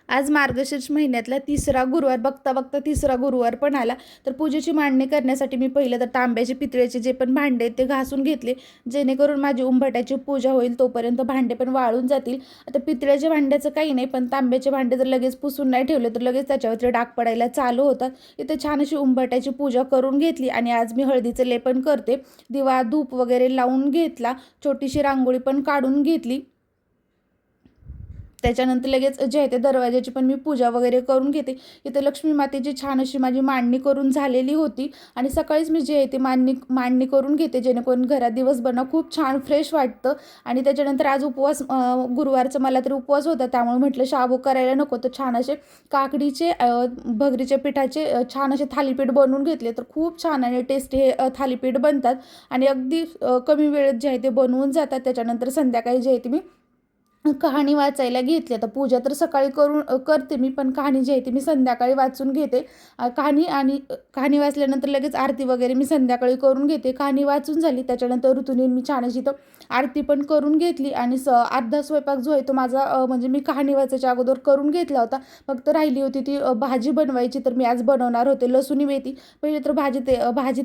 आज मार्गशीर्ष महिन्यातला तिसरा गुरुवार बघता बघता तिसरा गुरुवार पण आला. तर पूजेची मांडणी करण्यासाठी मी पहिलं तर तांब्याचे पितळेचे जे पण भांडे आहेत ते घासून घेतले, जेणेकरून माझी उंबरठ्याची पूजा होईल तोपर्यंत भांडे पण वाळून जातील. आता पितळ्याच्या भांड्याचं काही नाही, पण तांब्याचे भांडे जर लगेच पुसून नाही ठेवले तर लगेच त्याच्यावरती डाग पडायला चालू होतात. इथे छान अशी उंबरठ्याची पूजा करून घेतली आणि आज मी हळदीचं लेपन करते. दिवा धूप वगैरे लावून घेतला, छोटीशी रांगोळी पण काढून घेतली. त्याच्यानंतर लगेच जे आहे ते दरवाजाची पण मी पूजा वगैरे करून घेते. इथे लक्ष्मी मातेची छान अशी माझी मांडणी करून झालेली होती आणि सकाळीच मी जे आहे ते मांडणी करून घेते, जेणेकरून घरात दिवसभर खूप छान फ्रेश वाटतं. आणि त्याच्यानंतर आज उपवास गुरुवारचा मला तरी उपवास होता, त्यामुळे म्हटलं शाबू करायला नको, तर छान असे काकडीचे भगरीच्या पिठाचे छान असे थालीपीठ बनवून घेतले. तर खूप छान आणि टेस्टी हे थालीपीठ बनतात आणि अगदी कमी वेळेत जे आहे ते बनवून जातात. त्याच्यानंतर संध्याकाळी जे आहे ते मी कहाणी वाचायला घेतली. आता पूजा तर सकाळी करते मी, पण कहाणी जी आहे ती मी संध्याकाळी वाचून घेते. कहाणी वाचल्यानंतर लगेच आरती वगैरे मी संध्याकाळी करून घेते. कहाणी वाचून झाली त्याच्यानंतर ऋतूने मी छान अशी तर आरती पण करून घेतली आणि अर्धा स्वयंपाक जो आहे तो माझा म्हणजे मी कहाणी वाचायच्या अगोदर करून घेतला होता. फक्त राहिली होती ती भाजी बनवायची, तर मी आज बनवणार होते लसूणी मेथी. पहिले तर भाजी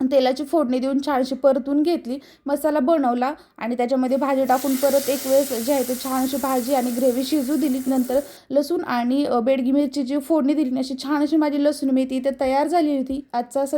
तेलाची फोडणी देऊन छानशी परतून घेतली, मसाला बनवला आणि त्याच्यामध्ये भाजी टाकून परत एक वेळेस जे आहे ते छान अशी भाजी आणि ग्रेव्ही शिजू दिली. नंतर लसूण आणि बेडगी मिरचीची फोडणी दिली. अशी छान अशी माझी लसूण मेथी इथे तयार झाली होती. आजचा असा